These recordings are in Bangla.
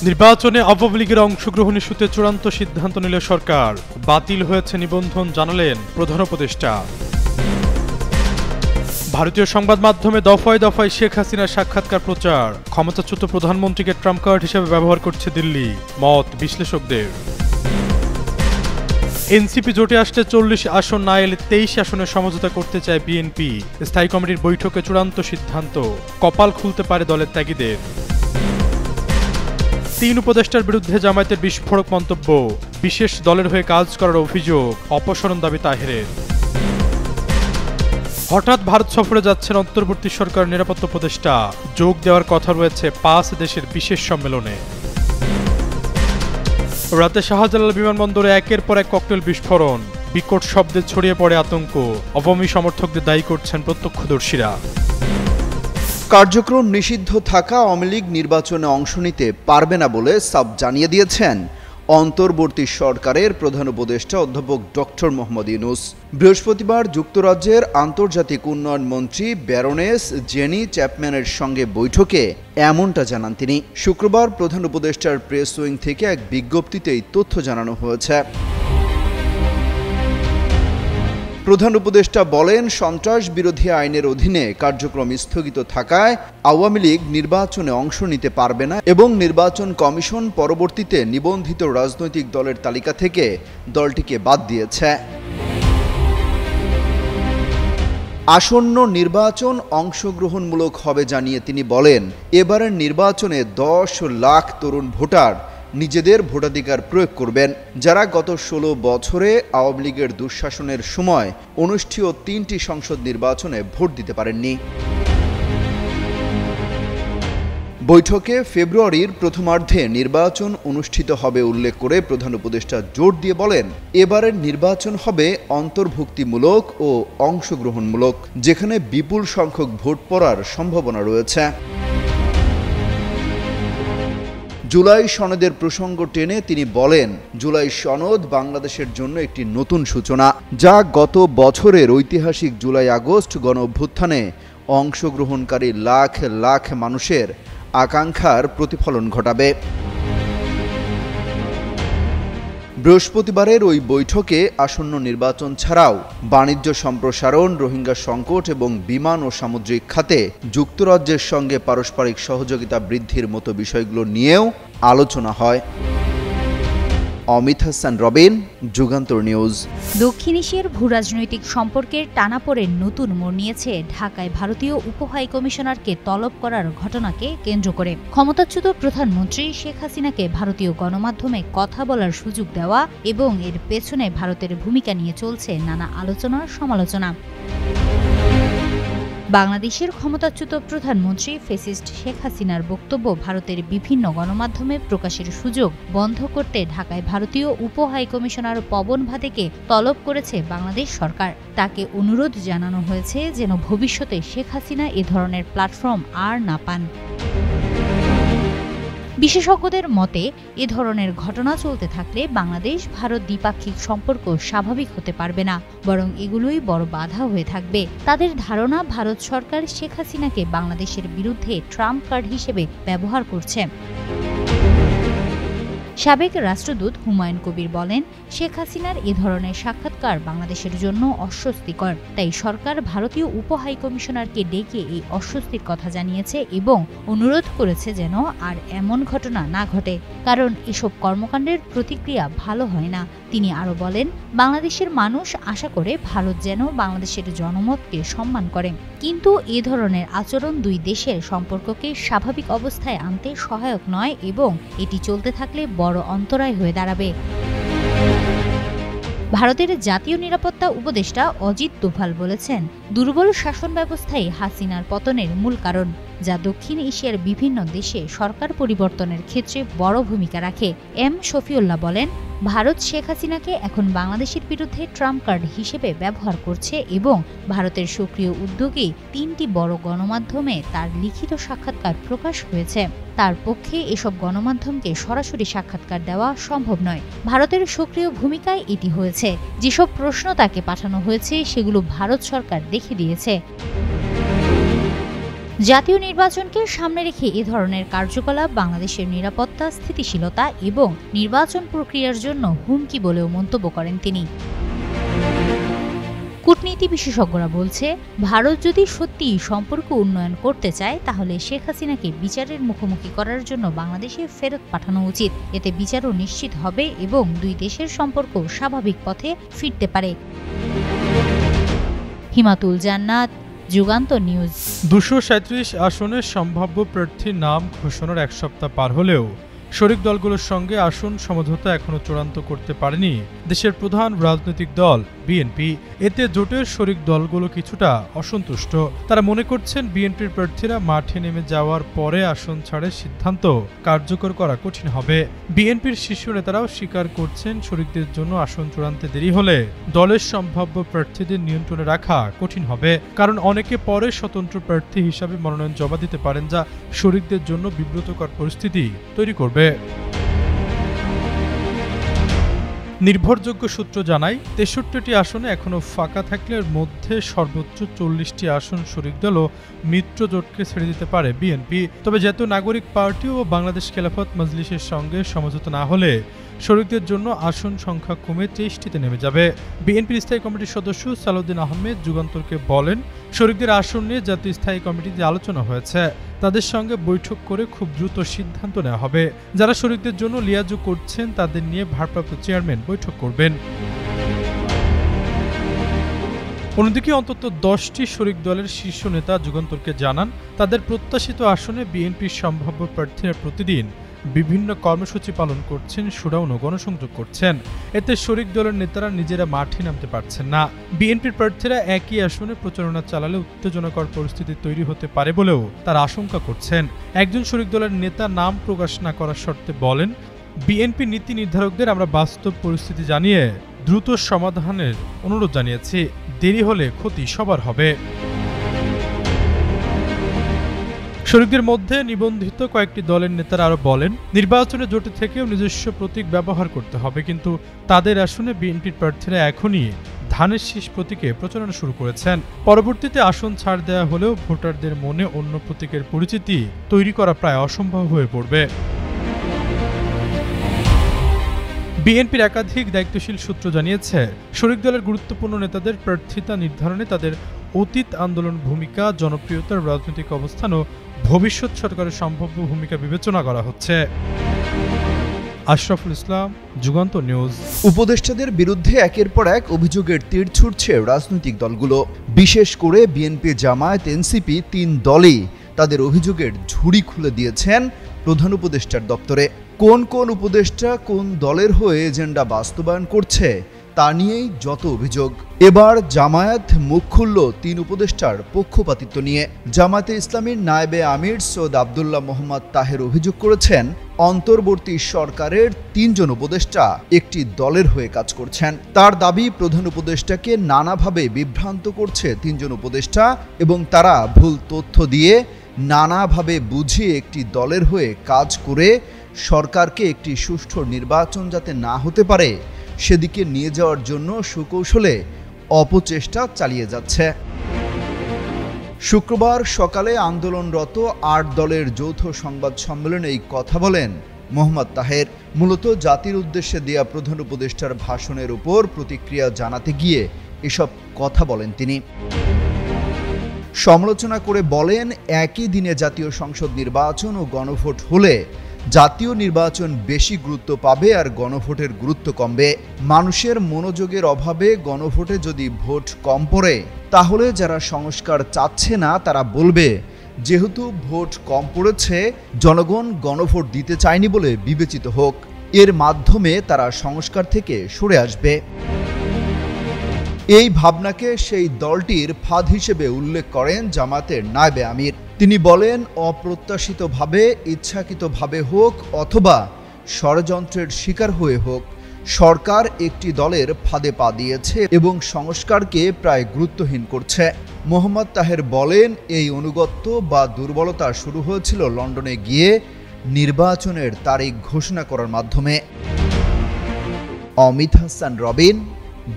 নির্বাচনে আওয়ামী লীগের অংশগ্রহণ ইস্যুতে চূড়ান্ত সিদ্ধান্ত নিল সরকার। বাতিল হয়েছে নিবন্ধন, জানালেন প্রধান উপদেষ্টা। ভারতীয় সংবাদ মাধ্যমে দফায় দফায় শেখ হাসিনার সাক্ষাৎকার প্রচার। ক্ষমতাচ্যুত প্রধানমন্ত্রীকে ট্রাম্প কার্ড হিসেবে ব্যবহার করছে দিল্লি, মত বিশ্লেষকদের। এনসিপি জোটে আসতে 40 আসন না এলে 23 আসনে সমঝোতা করতে চায় বিএনপি। স্থায়ী কমিটির বৈঠকে চূড়ান্ত সিদ্ধান্ত, কপাল খুলতে পারে দলের ত্যাগীদের। 3 উপদেষ্টার বিরুদ্ধে জামায়াতের বিস্ফোরক মন্তব্য, বিশেষ দলের হয়ে কাজ করার অভিযোগ, অপসারণ দাবি তাহেরের। হঠাৎ ভারত সফরে যাচ্ছেন অন্তর্বর্তী সরকার নিরাপত্তা উপদেষ্টা, যোগ দেওয়ার কথা রয়েছে 5 দেশের বিশেষ সম্মেলনে। রাতে শাহজালাল বিমানবন্দরে একের পর এক ককটেল বিস্ফোরণ, বিকট শব্দে ছড়িয়ে পড়ে আতঙ্ক, আওয়ামী সমর্থকদের দায়ী করছেন প্রত্যক্ষদর্শীরা। কার্যক্রম নিষিদ্ধ থাকা আওয়ামী লীগ নির্বাচনে অংশ নিতে পারবে না বলে সাফ জানিয়ে দিয়েছেন অন্তর্বর্তী সরকারের প্রধান উপদেষ্টা অধ্যাপক ডক্টর মোহাম্মদ ইউনূস। বৃহস্পতিবার যুক্তরাজ্যের আন্তর্জাতিক উন্নয়ন মন্ত্রী ব্যারোনেস জেনি চ্যাপম্যানের সঙ্গে বৈঠকে এমনটা জানান তিনি। শুক্রবার প্রধান উপদেষ্টার প্রেস উইং থেকে এক বিজ্ঞপ্তিতে এই তথ্য জানানো হয়েছে। প্রধান উপদেষ্টা বলেন, সন্ত্রাস বিরোধী আইনের অধীনে কার্যক্রম স্থগিত থাকায় আওয়ামী লীগ নির্বাচনে অংশ নিতে পারবে না এবং নির্বাচন কমিশন পরবর্তীতে নিবন্ধিত রাজনৈতিক দলের তালিকা থেকে দলটিকে বাদ দিয়েছে। আসন্ন নির্বাচন অংশগ্রহণমূলক হবে জানিয়ে তিনি বলেন, এবারের নির্বাচনে 10 লাখ তরুণ ভোটার নিজেদের ভোটাধিকার প্রয়োগ করবেন, যারা গত 16 বছরে আওয়ামী লীগের দুঃশাসনের সময় অনুষ্ঠিত 3টি সংসদ নির্বাচনে ভোট দিতে পারেননি। বৈঠকে ফেব্রুয়ারির প্রথমার্ধে নির্বাচন অনুষ্ঠিত হবে উল্লেখ করে প্রধান উপদেষ্টা জোর দিয়ে বলেন, এবারের নির্বাচন হবে অন্তর্ভুক্তিমূলক ও অংশগ্রহণমূলক, যেখানে বিপুল সংখ্যক ভোট পড়ার সম্ভাবনা রয়েছে। জুলাই সনদের প্রসঙ্গ টেনে তিনি বলেন, জুলাই সনদ বাংলাদেশের জন্য একটি নতুন সূচনা, যা গত বছরের ঐতিহাসিক জুলাই আগস্ট গণঅভ্যুত্থানে অংশগ্রহণকারী লাখ লাখ মানুষের আকাঙ্ক্ষার প্রতিফলন ঘটাবে। বৃহস্পতিবারের ওই বৈঠকে আসন্ন নির্বাচন ছাড়াও বাণিজ্য সম্প্রসারণ, রোহিঙ্গা সংকট এবং বিমান ও সামুদ্রিক খাতে যুক্তরাজ্যের সঙ্গে পারস্পরিক সহযোগিতা বৃদ্ধির মতো বিষয়গুলো নিয়েও আলোচনা হয়। অমিত হাসান রবিন, যুগান্তর নিউজ। দক্ষিণ এশিয়ার ভূরাজনৈতিক সম্পর্কের টানাপোড়েন নতুন মোড় নিয়েছে ঢাকায় ভারতীয় উপহাইকমিশনারকে তলব করার ঘটনাকে কেন্দ্র করে। ক্ষমতাচ্যুত প্রধানমন্ত্রী শেখ হাসিনাকে ভারতীয় গণমাধ্যমে কথা বলার সুযোগ দেওয়া এবং এর পেছনে ভারতের ভূমিকা নিয়ে চলছে নানা আলোচনা সমালোচনা। বাংলাদেশের ক্ষমতাচ্যুত প্রধানমন্ত্রী ফ্যাসিস্ট শেখ হাসিনার বক্তব্য ভারতের বিভিন্ন গণমাধ্যমে প্রকাশের সুযোগ বন্ধ করতে ঢাকায় ভারতীয় উপহাইকমিশনার পবন ভাদেকে তলব করেছে বাংলাদেশ সরকার। তাকে অনুরোধ জানানো হয়েছে যেন ভবিষ্যতে শেখ হাসিনা এ ধরনের প্ল্যাটফর্ম আর না পান। বিশেষজ্ঞদের মতে, এ ধরনের ঘটনা চলতে থাকলে বাংলাদেশ ভারত দ্বিপাক্ষিক সম্পর্ক স্বাভাবিক হতে পারবে না, বরং এগুলোই বড় বাধা হয়ে থাকবে। তাদের ধারণা, ভারত সরকার শেখ হাসিনাকে বাংলাদেশের বিরুদ্ধে ট্রাম্প কার্ড হিসেবে ব্যবহার করছে। সাবেক রাষ্ট্রদূত হুমায়ুন কবির বলেন, শেখ হাসিনার এ ধরনের সাক্ষাৎকার বাংলাদেশের জন্য অস্বস্তিকর। তাই সরকার ভারতীয় উপহাইকমিশনারকে ডেকে এই অস্বস্তির কথা জানিয়েছে এবং অনুরোধ করেছে যেন আর এমন ঘটনা না ঘটে, কারণ এসব কর্মকাণ্ডের প্রতিক্রিয়া ভালো হয় না। তিনি আরও বলেন, বাংলাদেশের মানুষ আশা করে ভারত যেন বাংলাদেশের জনমতকে সম্মান করে, কিন্তু এ ধরনের আচরণ দুই দেশের সম্পর্ককে স্বাভাবিক অবস্থায় আনতে সহায়ক নয় এবং এটি চলতে থাকলে বড় অন্তরায় হয়ে দাঁড়াবে। ভারতের জাতীয় নিরাপত্তা উপদেষ্টা অজিত দোভাল বলেছেন, দুর্বল শাসন ব্যবস্থাই হাসিনার পতনের মূল কারণ, যা দক্ষিণ এশিয়ার বিভিন্ন দেশে সরকার পরিবর্তনের ক্ষেত্রে বড় ভূমিকা রাখে। এম শফিউল্লাহ বলেন, ভারত শেখ হাসিনাকে এখন বাংলাদেশের বিরুদ্ধে ট্রাম্প কার্ড হিসেবে ব্যবহার করছে এবং ভারতের সক্রিয় উদ্যোগেই 3টি বড় গণমাধ্যমে তার লিখিত সাক্ষাৎকার প্রকাশ হয়েছে। তার পক্ষে এসব গণমাধ্যমকে সরাসরি সাক্ষাৎকার দেওয়া সম্ভব নয়। ভারতের সক্রিয় ভূমিকায় এটি হয়েছে। যেসব প্রশ্ন তাকে পাঠানো হয়েছে সেগুলো ভারত সরকার দেখে দিয়েছে। জাতীয় নির্বাচনকে সামনে রেখে এ ধরনের কার্যকলাপ বাংলাদেশের নিরাপত্তা, স্থিতিশীলতা এবং নির্বাচন প্রক্রিয়ার জন্য হুমকি বলেও মন্তব্য করেন তিনি। কূটনীতি বিশেষজ্ঞরা বলছে, ভারত যদি সত্যিই সম্পর্ক উন্নয়ন করতে চায় তাহলে শেখ হাসিনাকে বিচারের মুখোমুখি করার জন্য বাংলাদেশে ফেরত পাঠানো উচিত। এতে বিচারও নিশ্চিত হবে এবং দুই দেশের সম্পর্ক স্বাভাবিক পথে ফিরতে পারে। হিমাতুল জান্নাত, যুগান্তর নিউজ। 237 আসনের সম্ভাব্য প্রার্থীর নাম ঘোষণার এক সপ্তাহ পার হলেও শরিক দলগুলোর সঙ্গে আসন সমঝোতা এখনো চূড়ান্ত করতে পারেনি দেশের প্রধান রাজনৈতিক দল বিএনপি। এতে জোটের শরিক দলগুলো কিছুটা অসন্তুষ্ট। তারা মনে করছেন বিএনপির প্রার্থীরা মাঠে নেমে যাওয়ার পরে আসন ছাড়ের সিদ্ধান্ত কার্যকর করা কঠিন হবে। বিএনপির শীর্ষ নেতারাও স্বীকার করছেন শরিকদের জন্য আসন চূড়ান্তে দেরি হলে দলের সম্ভাব্য প্রার্থীদের নিয়ন্ত্রণে রাখা কঠিন হবে, কারণ অনেকে পরে স্বতন্ত্র প্রার্থী হিসাবে মনোনয়ন জমা দিতে পারেন, যা শরিকদের জন্য বিব্রতকর পরিস্থিতি তৈরি করবে। নির্ভরযোগ্য সূত্র জানায় 63টি আসনে এখনো ফাঁকা থাকলে এর মধ্যে সর্বোচ্চ 40টি আসন শরিক দল ও মিত্র জোটকে ছেড়ে দিতে পারে বিএনপি। তবে জাতীয় নাগরিক পার্টি ও বাংলাদেশ খেলাফত মজলিসের সঙ্গে সমঝোতা না হলে শরিকদের জন্য আসন সংখ্যা কমে 23টিতে নেমে যাবে। বিএনপির স্থায়ী কমিটির সদস্য সালাউদ্দিন আহমেদ যুগান্তরকে বলেন, শরিকদের আসন নিয়ে জাতীয় স্থায়ী কমিটিতে আলোচনা হয়েছে, তাদের সঙ্গে বৈঠক করে খুব দ্রুত সিদ্ধান্ত নেওয়া হবে। যারা শরিকদের জন্য লিয়াজু করছেন তাদের নিয়ে ভারপ্রাপ্ত চেয়ারম্যান বৈঠক করবেন। অন্যদিকে অন্তত 10টি শরিক দলের শীর্ষ নেতা যুগান্তরকে জানান, তাদের প্রত্যাশিত আসনে বিএনপির সম্ভাব্য প্রার্থীরা প্রতিদিন বিভিন্ন কর্মসূচি পালন করছেন, শোডাউন ও গণসংযোগ করছেন। এতে শরিক দলের নেতারা নিজেরা মাঠে নামতে পারছেন না। বিএনপির প্রার্থীরা একই আসনে প্রচারণা চালালে উত্তেজনাকর পরিস্থিতি তৈরি হতে পারে বলেও তারা আশঙ্কা করছেন। একজন শরিক দলের নেতা নাম প্রকাশ না করার শর্তে বলেন, বিএনপি নীতি নির্ধারকদের আমরা বাস্তব পরিস্থিতি জানিয়ে দ্রুত সমাধানের অনুরোধ জানিয়েছি, দেরি হলে ক্ষতি সবার হবে। শরিকদের মধ্যে নিবন্ধিত কয়েকটি দলের নেতারা আরো বলেন, নির্বাচনে জোটে থেকেও নিজস্ব প্রতীক ব্যবহার করতে হবে, কিন্তু তাদের আসনে বিএনপির প্রার্থীরা এখনই ধানের শীষ প্রতীকে প্রচারণা শুরু করেছেন। পরবর্তীতে আসন ছাড় দেওয়া হলেও ভোটারদের মনে অন্য প্রতীকের পরিচিতি তৈরি করা প্রায় অসম্ভব হয়ে পড়বে। বিএনপির একাধিক দায়িত্বশীল সূত্র জানিয়েছে, শরিক দলের গুরুত্বপূর্ণ নেতাদের প্রার্থিতা নির্ধারণে তাদের অতীত আন্দোলন ভূমিকা, জনপ্রিয়তার রাজনৈতিক অবস্থান ও ভবিষ্যৎ সরকারের সম্ভাব্য ভূমিকা বিবেচনা করা হচ্ছে। আশরাফুল ইসলাম, যুগান্তর নিউজ। উপদেষ্টাদের বিরুদ্ধে একের পর এক অভিযোগের তীর ছুটছে রাজনৈতিক দলগুলো। বিশেষ করে বিএনপি, জামায়াত, এনসিপি 3 দলই তাদের অভিযোগের ঝুড়ি খুলে দিয়েছেন প্রধান উপদেষ্টার দপ্তরে। কোন কোন উপদেষ্টা কোন দলের হয়ে এজেন্ডা বাস্তবায়ন করছে তা নিয়েই যত অভিযোগ। এবার জামায়াত মুখ খুলল 3 উপদেষ্টার পক্ষপাতিত্ব নিয়ে। জামায়াতে ইসলামীর নায়েবে আমির সৈয়দ আব্দুল্লাহ মোহাম্মদ তাহের অভিযোগ করেছেন, অন্তর্বর্তী সরকারের 3 জন উপদেষ্টা একটি দলের হয়ে কাজ করছেন। তার দাবি, প্রধান উপদেষ্টাকে নানাভাবে বিভ্রান্ত করছে 3 জন উপদেষ্টা এবং তারা ভুল তথ্য দিয়ে নানাভাবে বুঝিয়ে একটি দলের হয়ে কাজ করে সরকারকে একটি সুষ্ঠু নির্বাচন যাতে না হতে পারে সেদিকে নিয়ে যাওয়ার জন্য সুকৌশলে অপচেষ্টা চালিয়ে যাচ্ছে। শুক্রবার সকালে আন্দোলনরত 8 দলের যৌথ সংবাদ সম্মেলনে এই কথা বলেন মোহাম্মদ তাহের। মূলত জাতির উদ্দেশ্যে দেয়া প্রধান উপদেষ্টার ভাষণের উপর প্রতিক্রিয়া জানাতে গিয়ে এসব কথা বলেন তিনি। সমালোচনা করে বলেন, একই দিনে জাতীয় সংসদ নির্বাচন ও গণভোট হলে জাতীয় নির্বাচন বেশি গুরুত্ব পাবে আর গণভোটের গুরুত্ব কমবে। মানুষের মনোযোগের অভাবে গণভোটে যদি ভোট কম পড়ে তাহলে যারা সংস্কার চাচ্ছে না তারা বলবে, যেহেতু ভোট কম পড়েছে জনগণ গণভোট দিতে চায়নি বলে বিবেচিত হোক। এর মাধ্যমে তারা সংস্কার থেকে সরে আসবে। এই ভাবনাকে সেই দলটির ফাঁদ হিসেবে উল্লেখ করেন জামায়াতের নায়েবে আমির। তিনি বলেন, অপ্রত্যাশিতভাবে, ইচ্ছাকৃতভাবে হোক অথবা ষড়যন্ত্রের শিকার হয়ে হোক, সরকার একটি দলের ফাঁদে পা দিয়েছে এবং সংস্কারকে প্রায় গুরুত্বহীন করছে। মোহাম্মদ তাহের বলেন, এই অনুগত্য বা দুর্বলতা শুরু হয়েছিল লন্ডনে গিয়ে নির্বাচনের তারিখ ঘোষণা করার মাধ্যমে। অমিত হাসান রবিন,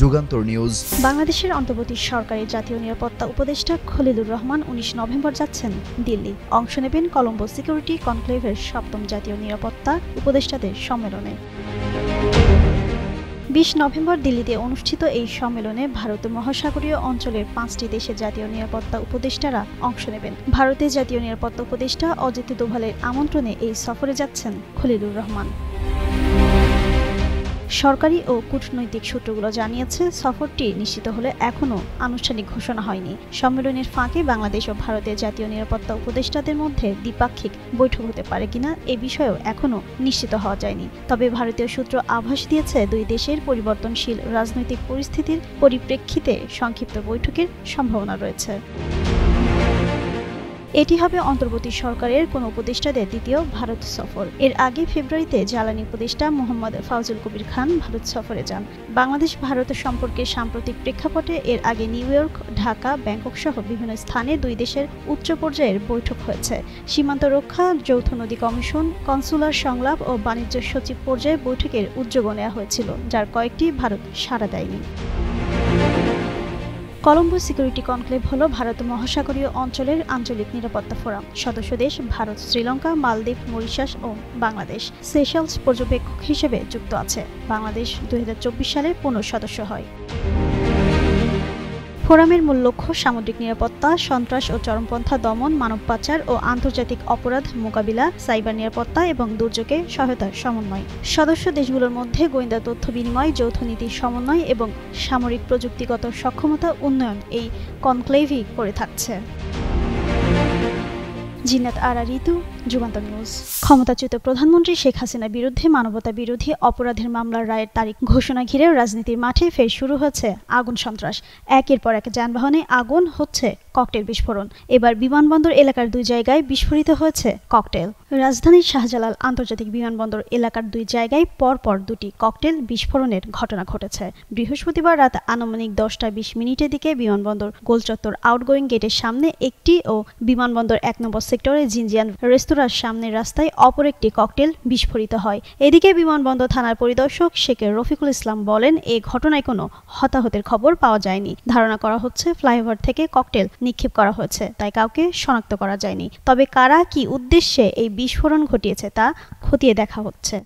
যুগান্তর নিউজ। বাংলাদেশের অন্তর্বর্তী সরকারের জাতীয় নিরাপত্তা উপদেষ্টা খলিলুর রহমান 19 নভেম্বর যাচ্ছেন দিল্লি। অংশ নেবেন কলম্বো সিকিউরিটি কনক্লেভের 7ম জাতীয় নিরাপত্তা উপদেষ্টাদের সম্মেলনে। 20 নভেম্বর দিল্লিতে অনুষ্ঠিত এই সম্মেলনে ভারত মহাসাগরীয় অঞ্চলের 5টি দেশের জাতীয় নিরাপত্তা উপদেষ্টারা অংশ নেবেন। ভারতের জাতীয় নিরাপত্তা উপদেষ্টা অজিত দোভালের আমন্ত্রণে এই সফরে যাচ্ছেন খলিলুর রহমান। সরকারি ও কূটনৈতিক সূত্রগুলো জানিয়েছে, সফরটি নিশ্চিত হলে এখনও আনুষ্ঠানিক ঘোষণা হয়নি। সম্মেলনের ফাঁকে বাংলাদেশ ও ভারতের জাতীয় নিরাপত্তা উপদেষ্টাদের মধ্যে দ্বিপাক্ষিক বৈঠক হতে পারে কিনা এ বিষয়েও এখনও নিশ্চিত হওয়া যায়নি। তবে ভারতীয় সূত্র আভাস দিয়েছে, দুই দেশের পরিবর্তনশীল রাজনৈতিক পরিস্থিতির পরিপ্রেক্ষিতে সংক্ষিপ্ত বৈঠকের সম্ভাবনা রয়েছে। এটি হবে অন্তর্বর্তী সরকারের কোনো উপদেষ্টাদের দ্বিতীয় ভারত সফর। এর আগে ফেব্রুয়ারিতে জ্বালানি উপদেষ্টা মোহাম্মদ ফাউজুল কবির খান ভারত সফরে যান। বাংলাদেশ ভারত সম্পর্কের সাম্প্রতিক প্রেক্ষাপটে এর আগে নিউ ইয়র্ক, ঢাকা, ব্যাংকক সহ বিভিন্ন স্থানে দুই দেশের উচ্চ পর্যায়ের বৈঠক হয়েছে। সীমান্ত রক্ষা, যৌথ নদী কমিশন, কনসুলার সংলাপ ও বাণিজ্য সচিব পর্যায়ে বৈঠকের উদ্যোগ নেওয়া হয়েছিল, যার কয়েকটি ভারত সাড়া দেয়নি। কলম্বো সিকিউরিটি কনক্লেভ হল ভারত মহাসাগরীয় অঞ্চলের আঞ্চলিক নিরাপত্তা ফোরাম। সদস্য দেশ ভারত, শ্রীলঙ্কা, মালদ্বীপ, মরিশাস ও বাংলাদেশ। সেশেলস পর্যবেক্ষক হিসেবে যুক্ত আছে। বাংলাদেশ 2024 সালে পুনঃ সদস্য হয়। ফোরামের মূল লক্ষ্য সামুদ্রিক নিরাপত্তা, সন্ত্রাস ও চরমপন্থা দমন, মানব পাচার ও আন্তর্জাতিক অপরাধ মোকাবিলা, সাইবার নিরাপত্তা এবং দুর্যোগে সহায়তার সমন্বয়। সদস্য দেশগুলোর মধ্যে গোয়েন্দা তথ্য বিনিময়, যৌথ নীতির সমন্বয় এবং সামরিক প্রযুক্তিগত সক্ষমতা উন্নয়ন এই কনক্লেভই করে থাকছে। জিন্নাত আরা ঋতু, যুগান্তর নিউজ। ক্ষমতাচ্যুত প্রধানমন্ত্রী শেখ হাসিনার বিরুদ্ধে মানবতা বিরোধী অপরাধের মামলার রায়ের তারিখ ঘোষণা ঘিরে রাজনীতির মাঠে ফের শুরু হয়েছে আগুন সন্ত্রাস। একের পর এক যানবাহনে আগুন, হচ্ছে ককটেল বিস্ফোরণ। এবার বিমানবন্দর এলাকার 2 জায়গায় বিস্ফোরিত হয়েছে ককটেল। রাজধানীর শাহজালাল আন্তর্জাতিক বিমানবন্দর এলাকার 2 জায়গায় পরপর 2টি ককটেল বিস্ফোরণের ঘটনা ঘটেছে। বৃহস্পতিবার রাত আনুমানিক 10টা 20 মিনিটের দিকে বিমানবন্দর গোলচত্বর আউটগোয়িং গেটের সামনে একটি ও বিমানবন্দর 1 নম্বর সেক্টরে জিনজিয়ান রেস্তোরাঁর সামনের রাস্তায় অপর একটি ককটেল বিস্ফোরিত হয়। এদিকে বিমানবন্দর থানার পরিদর্শক শেখ রফিকুল ইসলাম বলেন, এই ঘটনায় কোনো হতাহতের খবর পাওয়া যায়নি। ধারণা করা হচ্ছে ফ্লাইওভার থেকে ককটেল নিক্ষেপ করা হয়েছে, তাই কাউকে শনাক্ত করা যায়নি। তবে কারা কি উদ্দেশ্যে এই বিস্ফোরণ ঘটিয়েছে তা খতিয়ে দেখা হচ্ছে।